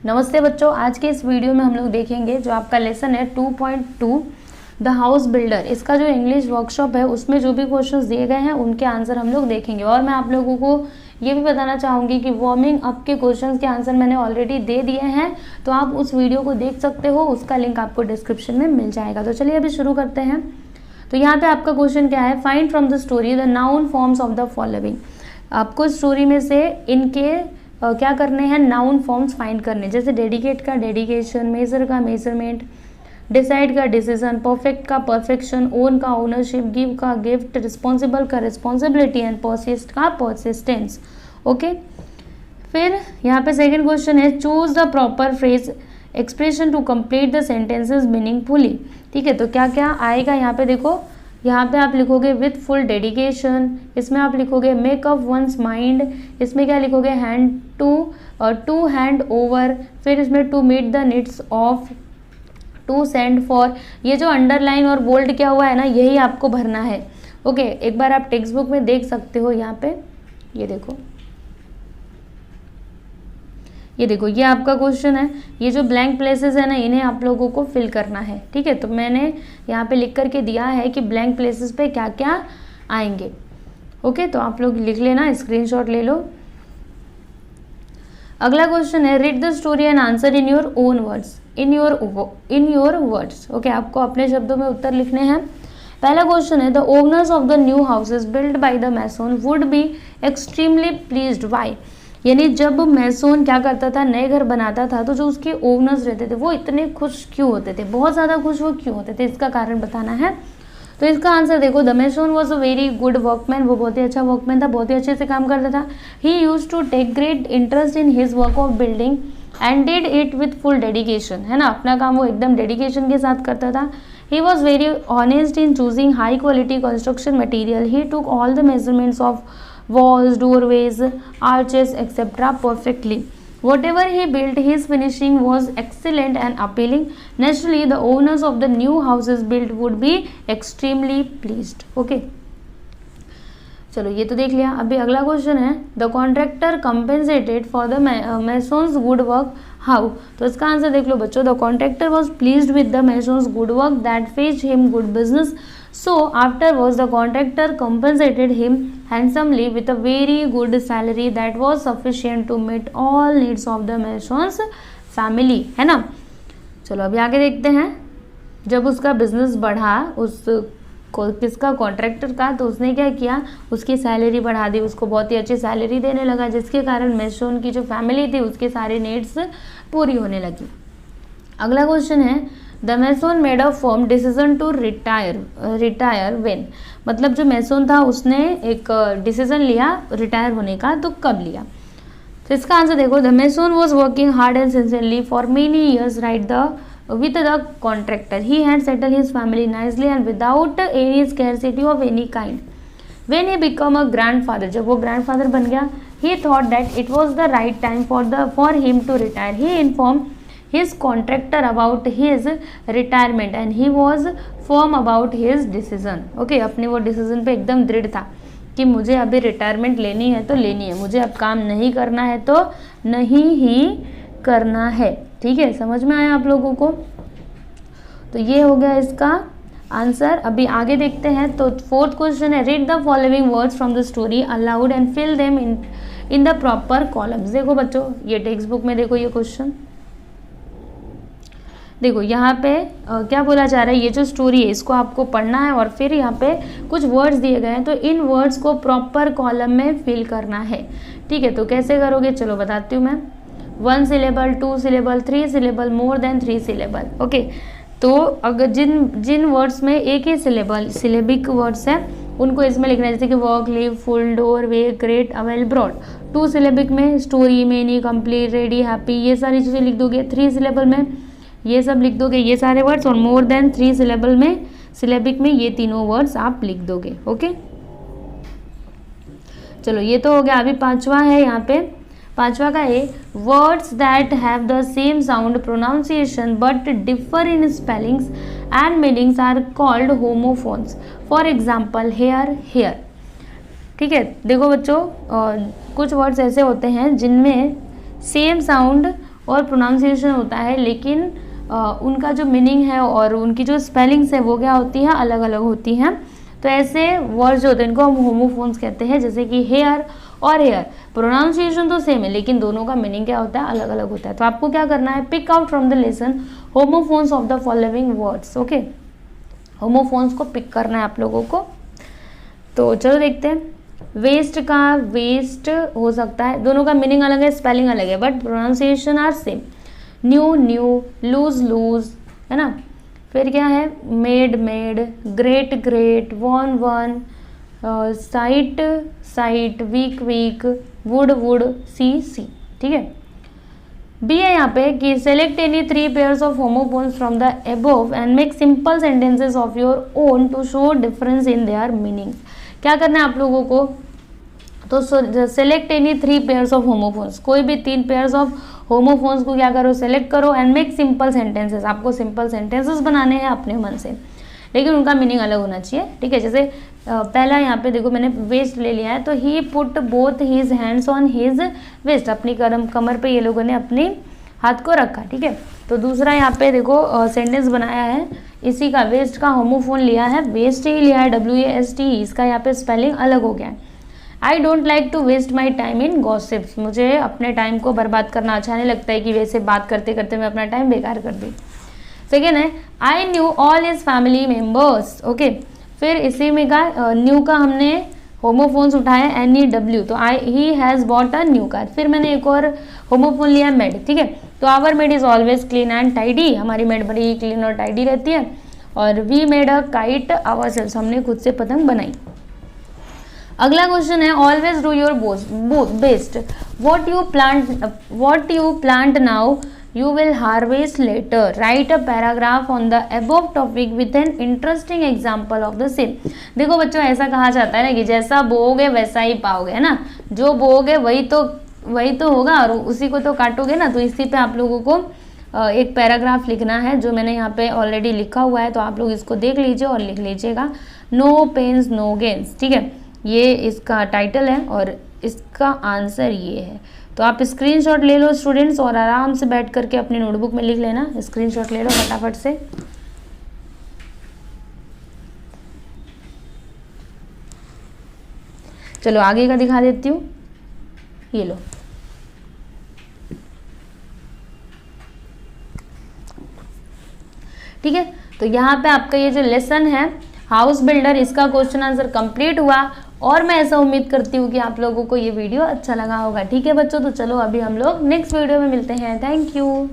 नमस्ते बच्चों, आज के इस वीडियो में हम लोग देखेंगे जो आपका लेसन है 2.2 द हाउस बिल्डर। इसका जो इंग्लिश वर्कशॉप है उसमें जो भी क्वेश्चंस दिए गए हैं उनके आंसर हम लोग देखेंगे। और मैं आप लोगों को ये भी बताना चाहूँगी कि वार्मिंग अप के क्वेश्चंस के आंसर मैंने ऑलरेडी दे दिए हैं, तो आप उस वीडियो को देख सकते हो, उसका लिंक आपको डिस्क्रिप्शन में मिल जाएगा। तो चलिए अभी शुरू करते हैं। तो यहाँ पे आपका क्वेश्चन क्या है, find from the story the noun forms of the following. आपको स्टोरी में से इनके क्या करने हैं, नाउन फॉर्म्स फाइंड करने, जैसे डेडिकेट का डेडिकेशन, मेजर का मेजरमेंट, डिसाइड का डिसीजन, परफेक्ट का परफेक्शन, ओन का ओनरशिप, गिव का गिफ्ट, रिस्पॉन्सिबल का रिस्पॉन्सिबिलिटी एंड परसिस्ट का परसिस्टेंस। ओके, फिर यहाँ पे सेकंड क्वेश्चन है, choose the proper phrase expression to complete the sentences meaningfully. ठीक है, तो क्या क्या आएगा यहाँ पे, देखो यहाँ पे आप लिखोगे विथ फुल डेडिकेशन, इसमें आप लिखोगे मेक अप वंस माइंड, इसमें क्या लिखोगे हैंड टू हैंड ओवर, फिर इसमें to meet the needs of, to send for. ये जो अंडरलाइन और बोल्ड क्या हुआ है ना, यही आपको भरना है। ओके, एक बार आप टेक्स्ट बुक में देख सकते हो, यहाँ पे ये देखो, ये देखो, ये आपका क्वेश्चन है। ये जो ब्लैंक प्लेसेस है ना, इन्हें आप लोगों को फिल करना है। ठीक है, तो मैंने यहाँ पे लिख करके दिया है कि ब्लैंक प्लेसेस पे क्या क्या आएंगे। ओके, तो आप लोग लिख लेना, स्क्रीनशॉट ले लो। अगला क्वेश्चन है, read the story and answer in your own words, in your words. Okay, आपको अपने शब्दों में उत्तर लिखने हैं। पहला क्वेश्चन है, the owners of the new houses build by the mason would be extremely pleased by. यानी जब मैसोन क्या करता था, नए घर बनाता था, तो जो उसके ओनर्स रहते थे वो इतने खुश क्यों होते थे, बहुत ज़्यादा खुश वो क्यों होते थे, इसका कारण बताना है। तो इसका आंसर देखो, the mason was a very good workman, वो बहुत ही अच्छा वर्कमैन था, बहुत ही अच्छे से काम करता था। He use to take great interest in his work of building and did it with full dedication. है ना, अपना काम वो एकदम डेडिकेशन के साथ करता था। He was very honest in choosing high quality construction material. He took all the measurements of walls, doorways, arches, etc. perfectly. Whatever he built, his finishing was excellent and appealing. Naturally, the owners of the new houses built would be extremely pleased. Okay. चलो ये तो देख लिया। अभी अगला question है, the contractor compensated for the masons good work how. तो इसका आंसर देख लो बच्चों, the contractor was pleased with the masons good work that fetched him good business, so afterwards the contractor compensated him handsomely with a very good salary that was sufficient to meet all needs of the mason's family। है ना, चलो अभी आगे देखते हैं। जब उसका business बढ़ा, उस किसका, कॉन्ट्रैक्टर का, तो उसने क्या किया, उसकी सैलरी बढ़ा दी, उसको बहुत ही अच्छी सैलरी देने लगा, जिसके कारण मैसन की जो फैमिली थी उसके सारे नीड्स पूरी होने लगी। अगला क्वेश्चन है, the mason made a firm decision to retire when. मतलब जो मैसन था उसने एक डिसीजन लिया रिटायर होने का, तो कब लिया। तो इसका आंसर देखो, the mason was working hard and sincerely for many years with the contractor. He had settled his family nicely and without any scarcity of any kind. When he became a grandfather, जब वो grandfather बन गया, he thought that it was the right time for him to retire. He informed his contractor about his retirement and he was firm about his decision. Okay, अपने वो decision पे एकदम दृढ़ था कि मुझे अभी रिटायरमेंट लेनी है तो लेनी है, मुझे अब काम नहीं करना है तो नहीं ही करना है। ठीक है, समझ में आया आप लोगों को। तो ये हो गया इसका आंसर। अभी आगे देखते हैं। तो फोर्थ क्वेश्चन है, read the following words from the story aloud and fill them in the proper columns. देखो बच्चों, ये टेक्स्ट बुक में देखो, ये क्वेश्चन देखो, यहाँ पे क्या बोला जा रहा है, ये जो स्टोरी है इसको आपको पढ़ना है और फिर यहाँ पे कुछ वर्ड्स दिए गए हैं, तो इन वर्ड्स को प्रॉपर कॉलम में फिल करना है। ठीक है, तो कैसे करोगे, चलो बताती हूँ मैं। 1 syllable, 2 syllable, 3 syllable, more than 3 syllable। Okay, तो अगर जिन वर्ड्स में एक ही सिलेबिक वर्ड्स है उनको इसमें लिखना है, जैसे कि वर्क, लिव, फुल, डोर, वे, ग्रेट, अवेल, ब्रॉड। 2 syllabic में story, many, complete, ready, happy, ये सारी चीज़ें लिख दोगे। 3 syllable में ये सब लिख दोगे, ये सारे वर्ड्स, और मोर देन 3 syllable में, सिलेबिक में ये तीनों वर्ड्स आप लिख दोगे। ओके, चलो ये तो हो गया। अभी पांचवा है, यहाँ पे पांचवा का है, words that have the same sound pronunciation but differ in spellings and meanings are called homophones. For example hair, hare. ठीक है, देखो बच्चों, कुछ वर्ड्स ऐसे होते हैं जिनमें सेम साउंड और प्रोनाउंसिएशन होता है, लेकिन उनका जो मीनिंग है और उनकी जो स्पेलिंग्स है वो क्या होती है, अलग अलग होती हैं। तो ऐसे वर्ड्स जो होते हैं इनको हम होमोफोन्स कहते हैं, जैसे कि हेयर और हेयर, प्रोनाउंसिएशन तो सेम है लेकिन दोनों का मीनिंग क्या होता है, अलग अलग होता है। तो आपको क्या करना है, pick out from the lesson homophones of the following words. Okay, homophones को पिक करना है आप लोगों को। तो चलो देखते हैं। वेस्ट का वेस्ट हो सकता है, दोनों का मीनिंग अलग है, स्पेलिंग अलग है, but pronunciation are same. New new, loose loose, है ना। फिर क्या है, made made, great great, one one, site site, week week, wood wood, sea sea. ठीक है। बी है यहाँ पे कि select any 3 pairs of homophones from the above and make simple sentences of your own to show difference in their meanings. क्या करना है आप लोगों को, तो select any 3 pairs of homophones, कोई भी 3 पेयर्स ऑफ होमोफोन्स को क्या करो, सेलेक्ट करो एंड मेक सिंपल सेंटेंसेस। आपको सिंपल सेंटेंसेस बनाने हैं अपने मन से, लेकिन उनका मीनिंग अलग होना चाहिए। ठीक है, जैसे पहला यहाँ पे देखो मैंने वेस्ट ले लिया है, तो he put both his hands on his waist, अपनी कमर पे ये लोगों ने अपने हाथ को रखा। ठीक है। तो दूसरा यहाँ पे देखो सेंटेंस बनाया है इसी का, वेस्ट का होमोफोन लिया है, वेस्ट ही लिया है, WAST, इसका यहाँ पे स्पेलिंग अलग हो गया है। I don't like to waste my time in gossips, मुझे अपने टाइम को बर्बाद करना अच्छा नहीं लगता है कि वैसे बात करते करते मैं अपना टाइम बेकार कर दूँ। सेकेंड है I knew all his family members. Okay, फिर इसी में का न्यू का हमने होमोफोन्स उठाया NEW, तो he has bought a new car. फिर मैंने एक और होमोफोन लिया मेड। ठीक है, तो our maid is always clean and tidy, हमारी मेड बड़ी क्लीन और टाइडी रहती है। और we made a kite ourselves, हमने खुद से पतंग बनाई। अगला क्वेश्चन है always do your best, what you plant now you will harvest later, write a paragraph on the above topic with an interesting example of the same। देखो बच्चों, ऐसा कहा जाता है ना कि जैसा बोओगे वैसा ही पाओगे, है ना। जो बोओगे वही तो होगा और उसी को तो काटोगे ना। तो इसी पे आप लोगों को एक पैराग्राफ लिखना है, जो मैंने यहाँ पे ऑलरेडी लिखा हुआ है, तो आप लोग इसको देख लीजिए और लिख लीजिएगा। No pains no gains. ठीक है, ये इसका टाइटल है और इसका आंसर ये है। तो आप स्क्रीनशॉट ले लो स्टूडेंट्स और आराम से बैठ करके अपनी नोटबुक में लिख लेना। स्क्रीनशॉट ले लो फटाफट से। चलो आगे का दिखा देती हूँ, ये लो। ठीक है, तो यहाँ पे आपका ये जो लेसन है हाउस बिल्डर, इसका क्वेश्चन आंसर कंप्लीट हुआ और मैं ऐसा उम्मीद करती हूँ कि आप लोगों को ये वीडियो अच्छा लगा होगा। ठीक है बच्चों, तो चलो अभी हम लोग नेक्स्ट वीडियो में मिलते हैं। Thank you.